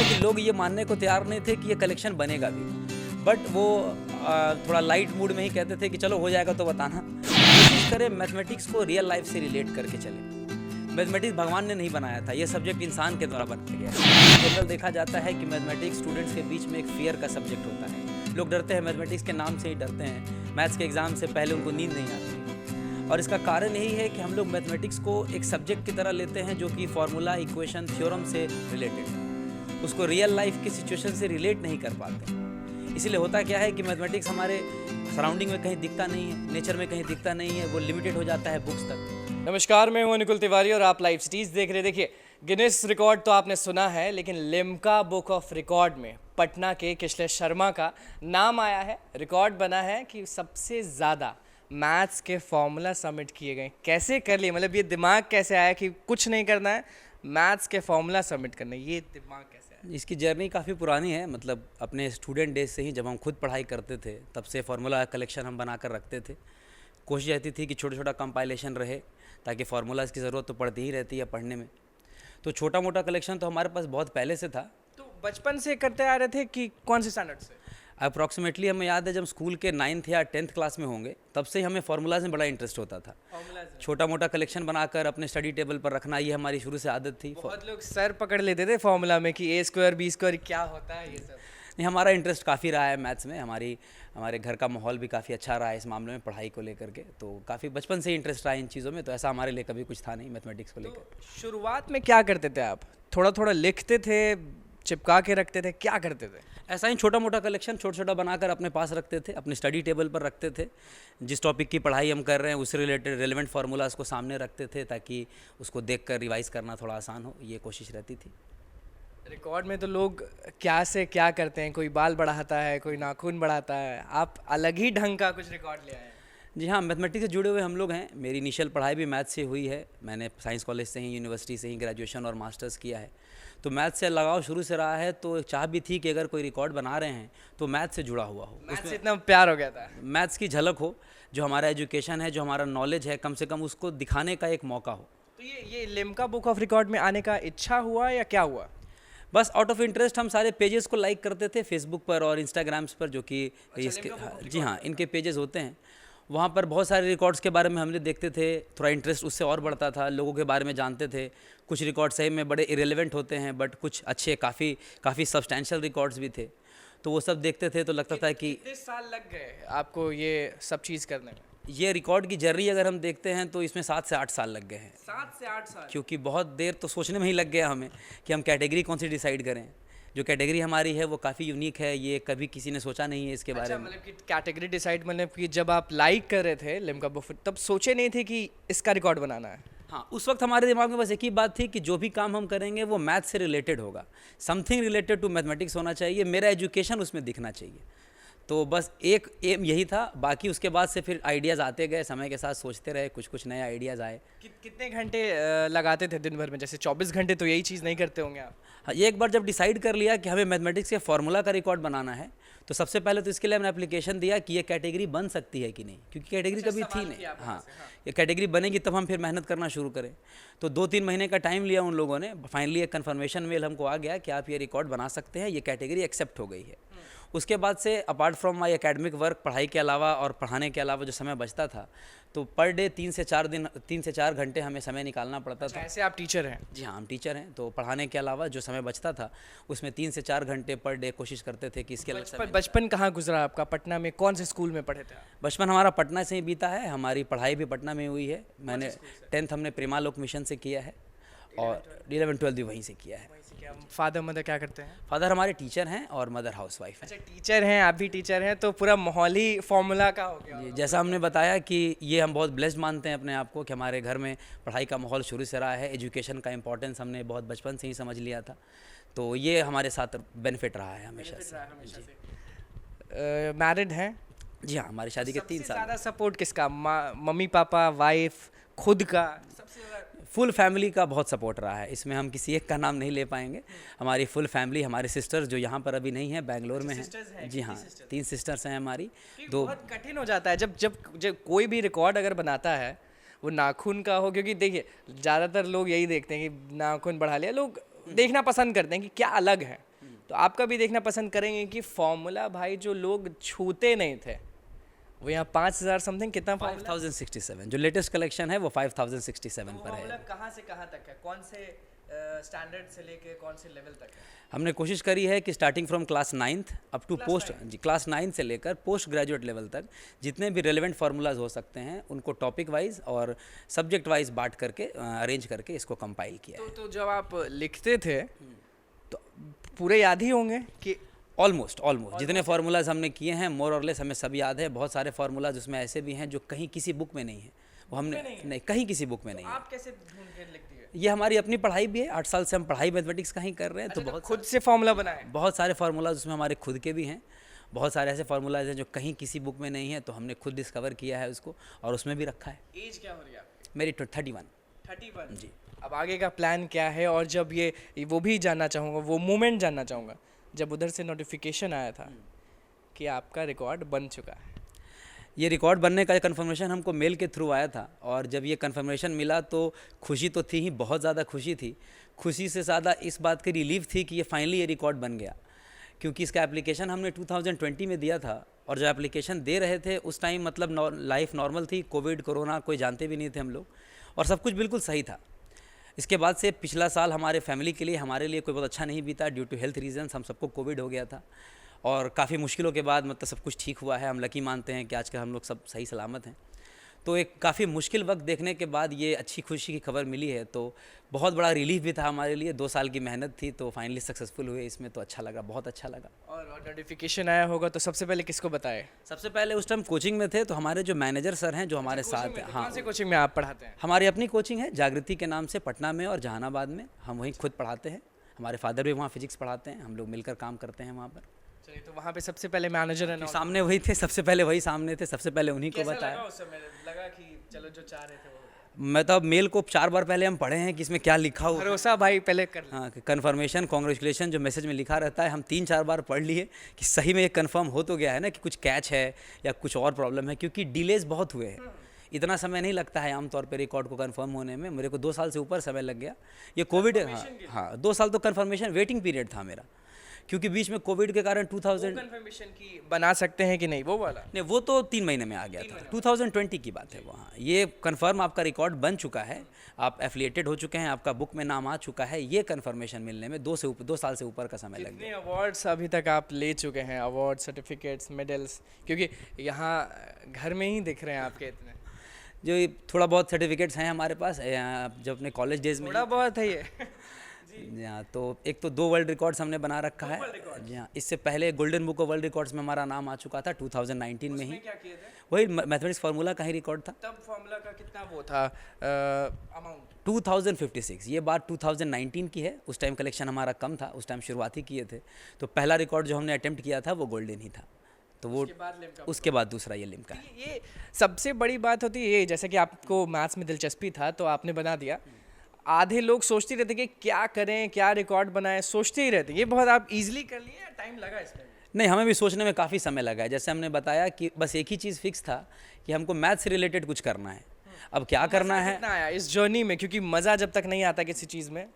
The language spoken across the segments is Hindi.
हालांकि लोग ये मानने को तैयार नहीं थे कि ये कलेक्शन बनेगा भी, बट वो थोड़ा लाइट मूड में ही कहते थे कि चलो हो जाएगा तो बताना। कोशिश करें मैथमेटिक्स को रियल लाइफ से रिलेट करके चले। मैथमेटिक्स भगवान ने नहीं बनाया था, ये सब्जेक्ट इंसान के द्वारा बनाया गया है। जनरल देखा जाता है कि मैथमेटिक्स स्टूडेंट्स के बीच में एक फियर का सब्जेक्ट होता है। लोग डरते हैं, मैथमेटिक्स के नाम से ही डरते हैं। मैथ्स के एग्ज़ाम से पहले उनको नींद नहीं आती, और इसका कारण यही है कि हम लोग मैथमेटिक्स को एक सब्जेक्ट की तरह लेते हैं जो कि फार्मूला, इक्वेशन, थ्योरम से रिलेटेड है। उसको रियल लाइफ की सिचुएशन से रिलेट नहीं कर पाते। इसीलिए होता क्या है कि मैथमेटिक्स हमारे सराउंडिंग में कहीं दिखता नहीं है, नेचर में कहीं दिखता नहीं है, वो लिमिटेड हो जाता है बुक्स तक। नमस्कार, मैं हूं अनुकुल तिवारी और आप लाइव सिटीज देख रहे हैं। देखिए, गिनेस रिकॉर्ड तो आपने सुना है, लेकिन लिम्का बुक ऑफ रिकॉर्ड में पटना के किशलेश शर्मा का नाम आया है। रिकॉर्ड बना है कि सबसे ज़्यादा मैथ्स के फॉर्मूला सबमिट किए गए। कैसे कर लिए, मतलब ये दिमाग कैसे आया कि कुछ नहीं करना है, मैथ्स के फॉर्मूला सबमिट करना है, ये दिमाग कैसे आया? इसकी जर्नी काफ़ी पुरानी है। मतलब अपने स्टूडेंट डेज से ही, जब हम खुद पढ़ाई करते थे, तब से फार्मूला कलेक्शन हम बना कर रखते थे। कोशिश रहती थी कि छोटा छोटा कंपाइलेशन रहे, ताकि फार्मूलाज़ की ज़रूरत तो पड़ती ही रहती है पढ़ने में। तो छोटा मोटा कलेक्शन तो हमारे पास बहुत पहले से था। तो बचपन से करते आ रहे थे कि कौन से स्टैंडर्ड से? अप्रॉक्सीमेटली हमें याद है जब स्कूल के 9th या 10th क्लास में होंगे, तब से ही हमें फार्मूलाज में बड़ा इंटरेस्ट होता था। छोटा मोटा कलेक्शन बनाकर अपने स्टडी टेबल पर रखना, ये हमारी शुरू से आदत थी। बहुत लोग सर पकड़ लेते थे फॉर्मूला में कि a² b² क्या होता है, ये सब। नहीं, हमारा इंटरेस्ट काफ़ी रहा है मैथ्स में। हमारे घर का माहौल भी काफ़ी अच्छा रहा है इस मामले में, पढ़ाई को लेकर के। तो काफ़ी बचपन से ही इंटरेस्ट रहा है इन चीज़ों में, तो ऐसा हमारे लिए कभी कुछ था नहीं मैथमेटिक्स को लेकर। तो शुरुआत में क्या करते थे आप? थोड़ा थोड़ा लिखते थे, चिपका के रखते थे, क्या करते थे? ऐसा ही छोटा मोटा कलेक्शन छोटा छोटा बनाकर अपने पास रखते थे, अपने स्टडी टेबल पर रखते थे। जिस टॉपिक की पढ़ाई हम कर रहे हैं उससे रिलेटेड रेलेवेंट फार्मूलाज को सामने रखते थे, ताकि उसको देखकर रिवाइज़ करना थोड़ा आसान हो, ये कोशिश रहती थी। रिकॉर्ड में तो लोग क्या से क्या करते हैं, कोई बाल बढ़ाता है, कोई नाखून बढ़ाता है, आप अलग ही ढंग का कुछ रिकॉर्ड ले आए हैं। जी हाँ, मैथमेटिक्स से जुड़े हुए हम लोग हैं। मेरी इनिशियल पढ़ाई भी मैथ्स से हुई है। मैंने साइंस कॉलेज से ही, यूनिवर्सिटी से ही ग्रेजुएशन और मास्टर्स किया है। तो मैथ्स से लगाव शुरू से रहा है। तो एक चाह भी थी कि अगर कोई रिकॉर्ड बना रहे हैं तो मैथ्स से जुड़ा हुआ हो, मैथ्स से इतना प्यार हो गया था, मैथ्स की झलक हो, जो हमारा एजुकेशन है, जो हमारा नॉलेज है, कम से कम उसको दिखाने का एक मौका हो। तो ये लिम्का बुक ऑफ रिकॉर्ड में आने का इच्छा हुआ या क्या हुआ? बस आउट ऑफ इंटरेस्ट हम सारे पेजेस को लाइक करते थे फेसबुक पर और इंस्टाग्राम्स पर, जो कि इसके, जी हाँ, इनके पेजेस होते हैं। वहाँ पर बहुत सारे रिकॉर्ड्स के बारे में हमने देखते थे, थोड़ा इंटरेस्ट उससे और बढ़ता था, लोगों के बारे में जानते थे। कुछ रिकॉर्ड सही में बड़े इरेलीवेंट होते हैं, बट कुछ अच्छे, काफ़ी सब्सटैंशियल रिकॉर्ड्स भी थे। तो वो सब देखते थे तो लगता था कि कितने साल लग गए आपको ये सब चीज़ करने में? ये रिकॉर्ड की जर्नी अगर हम देखते हैं तो इसमें 7 से 8 साल लग गए हैं। 7 से 8 साल? क्योंकि बहुत देर तो सोचने में ही लग गया हमें कि हम कैटेगरी कौन सी डिसाइड करें। जो कैटेगरी हमारी है वो काफ़ी यूनिक है, ये कभी किसी ने सोचा नहीं है इसके बारे में। मतलब कि कैटेगरी डिसाइड, मतलब कि जब आप लाइक कर रहे थे लिम्का बुक, तब सोचे नहीं थे कि इसका रिकॉर्ड बनाना है? हाँ, उस वक्त हमारे दिमाग में बस एक ही बात थी कि जो भी काम हम करेंगे वो मैथ से रिलेटेड होगा, समथिंग रिलेटेड टू मैथमेटिक्स होना चाहिए, मेरा एजुकेशन उसमें दिखना चाहिए। तो बस एक एम यही था। बाकी उसके बाद से फिर आइडियाज़ आते गए, समय के साथ सोचते रहे, कुछ नए आइडियाज़ आए। कितने घंटे लगाते थे दिन भर में? जैसे 24 घंटे तो यही चीज़ नहीं करते होंगे आप? हाँ, ये एक बार जब डिसाइड कर लिया कि हमें मैथमेटिक्स के फार्मूला का रिकॉर्ड बनाना है, तो सबसे पहले तो इसके लिए हमने एप्लीकेशन दिया कि ये कैटेगरी बन सकती है कि नहीं, क्योंकि कैटेगरी कभी थी नहीं। हाँ, ये कैटेगरी बनेगी तब हम फिर मेहनत करना शुरू करें। तो 2-3 महीने का टाइम लिया उन लोगों ने। फाइनली एक कन्फर्मेशन मेल हमको आ गया कि आप ये रिकॉर्ड बना सकते हैं, ये कैटेगरी एक्सेप्ट हो गई है। उसके बाद से apart from my academic work, पढ़ाई के अलावा और पढ़ाने के अलावा जो समय बचता था, तो पर डे 3 से 4 घंटे हमें समय निकालना पड़ता था। ऐसे आप टीचर हैं? जी हाँ, हम टीचर हैं। तो पढ़ाने के अलावा जो समय बचता था उसमें 3 से 4 घंटे पर डे कोशिश करते थे कि इसके अलग। बचपन कहाँ गुजरा आपका? पटना में कौन से स्कूल में पढ़े थे आप? बचपन हमारा पटना से ही बीता है। हमारी पढ़ाई भी पटना में हुई है। मैंने 10th हमने प्रेमालोक मिशन से किया है और 11-12 भी वहीं से किया है। फादर मदर क्या करते हैं? फादर हमारे टीचर हैं और मदर हाउसवाइफ है। अच्छा, टीचर हैं, आप भी टीचर हैं, तो पूरा माहौल ही फॉर्मूला का हो गया। जैसा हमने बताया कि ये हम बहुत ब्लेस्ड मानते हैं अपने आप को कि हमारे घर में पढ़ाई का माहौल शुरू से रहा है। एजुकेशन का इंपॉर्टेंस हमने बहुत बचपन से ही समझ लिया था। तो ये हमारे साथ बेनिफिट रहा है हमेशा से। मैरिड हैं? जी हाँ, हमारी शादी के 3 साल। ज़्यादा सपोर्ट किसका? मम्मी पापा, वाइफ, खुद का? सबसे ज़्यादा फुल फैमिली का बहुत सपोर्ट रहा है। इसमें हम किसी एक का नाम नहीं ले पाएंगे। हमारी फुल फैमिली, हमारे सिस्टर्स जो यहाँ पर अभी नहीं है, बेंगलोर में हैं। जी हाँ, 3 सिस्टर्स हैं हमारी। बहुत कठिन हो जाता है जब कोई भी रिकॉर्ड अगर बनाता है, वो नाखून का हो, क्योंकि देखिए ज़्यादातर लोग यही देखते हैं कि नाखून बढ़ा लिया, लोग देखना पसंद करते हैं कि क्या अलग है। तो आपका भी देखना पसंद करेंगे कि फॉर्मूला भाई जो लोग छूते नहीं थे वो यहाँ 5000 समथिंग कितना फॉर्मूला 5067 जो लेटेस्ट कलेक्शन है वो 5067 पर फॉर्मूला है। कहाँ से कहाँ तक है, कौन से स्टैंडर्ड से लेके कौन से लेवल तक है? हमने कोशिश करी है कि starting from class 9th up to post जी क्लास 9 से लेकर पोस्ट ग्रेजुएट लेवल तक जितने भी रेलेवेंट फार्मूलाज हो सकते हैं उनको टॉपिक वाइज और सब्जेक्ट वाइज बांट करके अरेंज करके इसको कंपाइल किया है। तो जब आप लिखते थे तो पूरे याद ही होंगे कि ऑलमोस्ट जितने फार्मूलाज हमने किए हैं मोर और लेस हमें सब याद है। बहुत सारे फार्मूलाज उसमें ऐसे भी हैं जो कहीं किसी बुक में नहीं है, वो हमने नहीं कहीं किसी बुक में नहीं है। आप कैसे ढूंढ के लिख दिए? ये हमारी अपनी पढ़ाई भी है, 8 साल से हम पढ़ाई मैथमेटिक्स का ही कर रहे हैं। तो बहुत खुद से फॉर्मूला बनाए? बहुत सारे फार्मूलाज उसमें हमारे खुद के भी हैं। बहुत सारे ऐसे फार्मूलाज हैं जो कहीं किसी बुक में नहीं है, तो हमने खुद डिस्कवर किया है उसको और उसमें भी रखा है। एज क्या हो रही है आपकी? मेरी 31 31 जी। अब आगे का प्लान क्या है? और जब ये वो भी जानना चाहूँगा, वो मोमेंट जानना चाहूँगा जब उधर से नोटिफिकेशन आया था कि आपका रिकॉर्ड बन चुका है। ये रिकॉर्ड बनने का कंफर्मेशन हमको मेल के थ्रू आया था और जब ये कंफर्मेशन मिला तो खुशी तो थी ही, बहुत ज़्यादा खुशी थी। खुशी से ज़्यादा इस बात की रिलीफ थी कि ये फाइनली ये रिकॉर्ड बन गया, क्योंकि इसका एप्लीकेशन हमने 2020 में दिया था और जब एप्लीकेशन दे रहे थे उस टाइम मतलब लाइफ नॉर्मल थी, कोविड कोरोना कोई जानते भी नहीं थे हम लोग और सब कुछ बिल्कुल सही था। इसके बाद से पिछला साल हमारे फैमिली के लिए हमारे लिए कोई बहुत अच्छा नहीं बीता। ड्यू टू हेल्थ रीजंस हम सबको कोविड हो गया था और काफ़ी मुश्किलों के बाद मतलब सब कुछ ठीक हुआ है। हम लकी मानते हैं कि आजकल हम लोग सब सही सलामत हैं। तो एक काफ़ी मुश्किल वक्त देखने के बाद ये अच्छी खुशी की खबर मिली है, तो बहुत बड़ा रिलीफ भी था हमारे लिए। 2 साल की मेहनत थी तो फाइनली सक्सेसफुल हुए इसमें, तो अच्छा लगा, बहुत अच्छा लगा। और नोटिफिकेशन आया होगा तो सबसे पहले किसको बताए? सबसे पहले उस टाइम कोचिंग में थे तो हमारे जो मैनेजर सर हैं जो हमारे साथ हैं, हाँ, कौन से कोचिंग में आप पढ़ाते हैं? हमारी अपनी कोचिंग है जागृति के नाम से, पटना में और जहानाबाद में। हम वहीं खुद पढ़ाते हैं, हमारे फादर भी वहाँ फिजिक्स पढ़ाते हैं, हम लोग मिलकर काम करते हैं वहाँ पर। चलिए, तो वहाँ पे सबसे पहले मैनेजर है ना, सामने वही थे, सबसे पहले वही सामने थे, सबसे पहले उन्हीं को कैसा बताया। लगा उस समय? लगा कि चलो जो चाह रहे थे वो मैं तो अब मेल को 4 बार पहले हम पढ़े हैं कि इसमें क्या लिखा हुआ है। भरोसा भाई पहले कर लिया। हाँ, कन्फर्मेशन कॉन्ग्रेचुलेशन जो मैसेज में लिखा रहता है हम 3-4 बार पढ़ लिए कि सही में ये कन्फर्म हो तो गया है ना कि कुछ कैच है या कुछ और प्रॉब्लम है, क्योंकि डिलेज बहुत हुए हैं। इतना समय नहीं लगता है आमतौर पे रिकॉर्ड को कंफर्म होने में। मेरे को 2 साल से ऊपर समय लग गया। ये कोविड, हाँ 2 साल तो कंफर्मेशन वेटिंग पीरियड था मेरा, क्योंकि बीच में कोविड के कारण 2000 कंफर्मेशन की बना सकते हैं कि नहीं वो वाला? नहीं, वो तो 3 महीने में आ गया था, 2020 की बात है वो। हाँ, ये कंफर्म आपका रिकॉर्ड बन चुका है, आप एफिलिएटेड हो चुके हैं, आपका बुक में नाम आ चुका है। ये कंफर्मेशन मिलने में 2 साल से ऊपर का समय लग गया। कितने अवार्ड्स अभी तक आप ले चुके हैं? Award, certificates, medals? क्योंकि यहाँ घर में ही दिख रहे हैं आपके इतने। जो ये थोड़ा बहुत सर्टिफिकेट्स हैं हमारे पास जब अपने कॉलेज डेज में। थोड़ा बहुत है ये। जी हाँ, तो एक तो 2 वर्ल्ड रिकॉर्ड्स हमने बना रखा है। जी हाँ, इससे पहले golden book of world records में हमारा नाम आ चुका था 2019 में ही। क्या किए थे? वही मैथमेटिक्स फार्मूला का ही रिकॉर्ड था। तब फॉर्मूला का कितना वो था अमाउंट? 2056। ये बात 2019 की है। उस टाइम कलेक्शन हमारा कम था, उस टाइम शुरुआती किए थे, तो पहला रिकॉर्ड जो हमने अटेम्प्ट किया था वो गोल्डन ही था। तो वो उसके बाद दूसरा ये लिम्का है। ये सबसे बड़ी बात होती है ये, जैसे कि आपको मैथ्स में दिलचस्पी था तो आपने बना दिया। आधे लोग सोचते रहते कि क्या करें, क्या रिकॉर्ड बनाएं, सोचते ही रहते। ये बहुत आप इजीली कर लिए या टाइम लगा इसमें? नहीं, हमें भी सोचने में काफ़ी समय लगा है। जैसे हमने बताया कि बस एक ही चीज़ फिक्स था कि हमको मैथ से रिलेटेड कुछ करना है। अब क्या करना है, कितना आया इस जर्नी में? क्योंकि मज़ा जब तक नहीं आता किसी चीज़ में,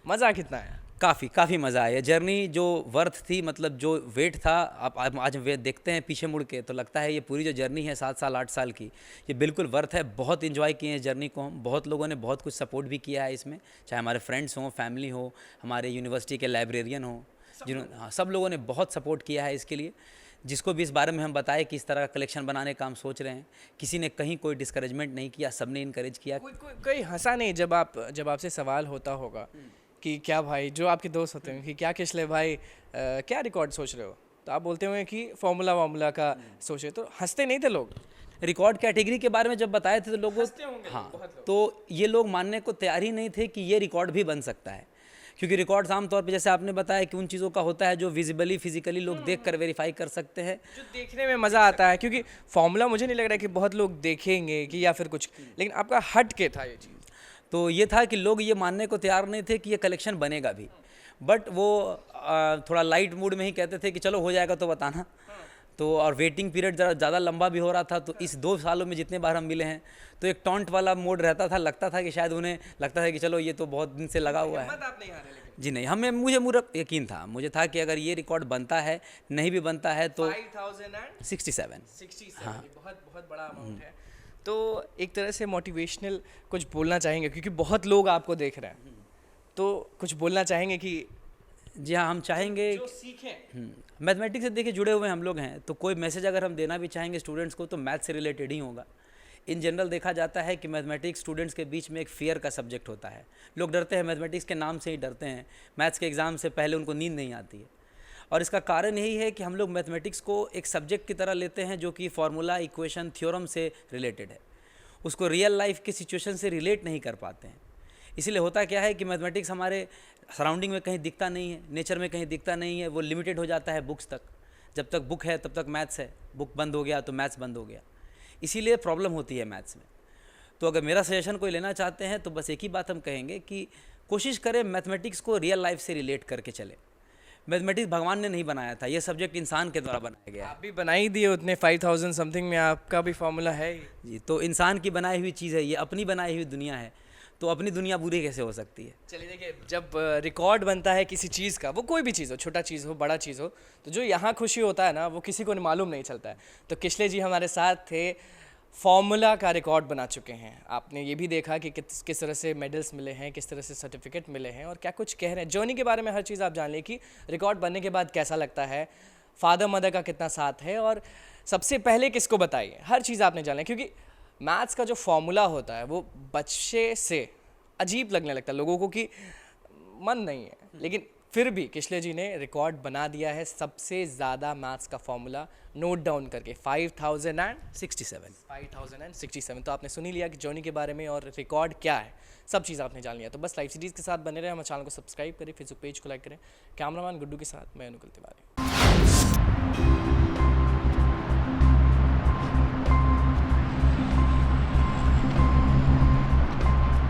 मज़ा कितना आया? काफ़ी मज़ा आया। जर्नी जो वर्थ थी, मतलब जो वेट था, आप आज वेट देखते हैं पीछे मुड़ के तो लगता है ये पूरी जो जर्नी है 7 साल 8 साल की, ये बिल्कुल वर्थ है। बहुत इन्जॉय किए हैं जर्नी को हम। बहुत लोगों ने बहुत कुछ सपोर्ट भी किया है इसमें, चाहे हमारे फ्रेंड्स हों, फैमिली हो, हमारे यूनिवर्सिटी के लाइब्रेरियन हो, जिन्होंने, हाँ, सब लोगों ने बहुत सपोर्ट किया है इसके लिए। जिसको भी इस बारे में हम बताए कि इस तरह का कलेक्शन बनाने का हम सोच रहे हैं, किसी ने कहीं कोई डिस्करेजमेंट नहीं किया, सबने इनकरेज किया। कोई हंसा नहीं जब आपसे सवाल होता होगा कि क्या भाई, जो आपके दोस्त होते हैं कि क्या किसले भाई क्या रिकॉर्ड सोच रहे हो, तो आप बोलते होंगे कि फॉर्मूला का सोच रहे, तो हंसते नहीं थे लोग? रिकॉर्ड कैटेगरी के बारे में जब बताए थे तो लोगों, हाँ, तो ये लोग मानने को तैयार ही नहीं थे कि ये रिकॉर्ड भी बन सकता है। क्योंकि रिकॉर्ड्स आमतौर पे जैसे आपने बताया कि उन चीज़ों का होता है जो विजिबली फिजिकली लोग देख कर वेरीफाई कर सकते हैं, जो देखने में मज़ा आता है। क्योंकि फॉर्मूला मुझे नहीं लग रहा है कि बहुत लोग देखेंगे कि या फिर कुछ, लेकिन आपका हट के था ये चीज़। तो ये था कि लोग ये मानने को तैयार नहीं थे कि ये कलेक्शन बनेगा भी, बट वो थोड़ा लाइट मूड में ही कहते थे कि चलो हो जाएगा तो बताना। तो और वेटिंग पीरियड ज़्यादा लंबा भी हो रहा था, तो इस 2 सालों में जितने बार हम मिले हैं तो एक टॉन्ट वाला मोड रहता था। लगता था कि शायद उन्हें लगता था कि चलो ये तो बहुत दिन से लगा हुआ है। आप नहीं हारे लेकिन। जी नहीं, मुझे पूरा यकीन था, मुझे था कि अगर ये रिकॉर्ड बनता है, नहीं भी बनता है तो 67। 67 बहुत बहुत बड़ा अमाउंट है। तो एक तरह से मोटिवेशनल कुछ बोलना चाहेंगे, क्योंकि बहुत लोग आपको देख रहे हैं, तो कुछ बोलना चाहेंगे कि जी हाँ, हम चाहेंगे जो सीखें। मैथमेटिक्स से देखिए जुड़े हुए हम लोग हैं, तो कोई मैसेज अगर हम देना भी चाहेंगे स्टूडेंट्स को तो मैथ से रिलेटेड ही होगा। इन जनरल देखा जाता है कि मैथमेटिक्स स्टूडेंट्स के बीच में एक फियर का सब्जेक्ट होता है। लोग डरते हैं, मैथमेटिक्स के नाम से ही डरते हैं, मैथ्स के एग्ज़ाम से पहले उनको नींद नहीं आती है। और इसका कारण यही है कि हम लोग मैथमेटिक्स को एक सब्जेक्ट की तरह लेते हैं जो कि फार्मूला, इक्वेशन, थ्योरम से रिलेटेड है, उसको रियल लाइफ की सिचुएशन से रिलेट नहीं कर पाते हैं। इसीलिए होता क्या है कि मैथमेटिक्स हमारे सराउंडिंग में कहीं दिखता नहीं है, नेचर में कहीं दिखता नहीं है, वो लिमिटेड हो जाता है बुक्स तक। जब तक बुक है तब तक मैथ्स है, बुक बंद हो गया तो मैथ्स बंद हो गया, इसीलिए प्रॉब्लम होती है मैथ्स में। तो अगर मेरा सजेशन कोई लेना चाहते हैं तो बस एक ही बात हम कहेंगे कि कोशिश करें मैथमेटिक्स को रियल लाइफ से रिलेट करके चले। मैथमेटिक्स भगवान ने नहीं बनाया था, ये सब्जेक्ट इंसान के द्वारा बनाया गया है। आप भी बना ही दिए उतने 5000 समथिंग में, आपका भी फॉर्मूला है ही। जी, तो इंसान की बनाई हुई चीज़ है, ये अपनी बनाई हुई दुनिया है, तो अपनी दुनिया बुरी कैसे हो सकती है। चलिए देखिए, जब रिकॉर्ड बनता है किसी चीज़ का, वो कोई भी चीज़ हो, छोटा चीज़ हो, बड़ा चीज़ हो, तो जो यहाँ खुशी होता है ना, वो किसी को मालूम नहीं चलता है। तो किशले जी हमारे साथ थे, फॉर्मूला का रिकॉर्ड बना चुके हैं। आपने ये भी देखा कि किस तरह से मेडल्स मिले हैं, किस तरह से सर्टिफिकेट मिले हैं, और क्या कुछ कह रहे हैं जर्नी के बारे में, हर चीज़ आप जान लें कि रिकॉर्ड बनने के बाद कैसा लगता है, फादर मदर का कितना साथ है, और सबसे पहले किसको बताइए, हर चीज़ आपने जान लें। क्योंकि मैथ्स का जो फॉर्मूला होता है वो बच्चे से अजीब लगने लगता है लोगों को कि मन नहीं है, लेकिन फिर भी किशले जी ने रिकॉर्ड बना दिया है सबसे ज़्यादा मैथ्स का फॉर्मूला नोट डाउन करके 5067। तो आपने सुन ही लिया कि जॉनी के बारे में और रिकॉर्ड क्या है, सब चीज़ आपने जान लिया। तो बस लाइव सीरीज़ के साथ बने रहे, हमारे चैनल को सब्सक्राइब करें, फेसबुक पेज को लाइक करें। कैमरामैन गुड्डू के साथ मैं अनुकुल तिवारी।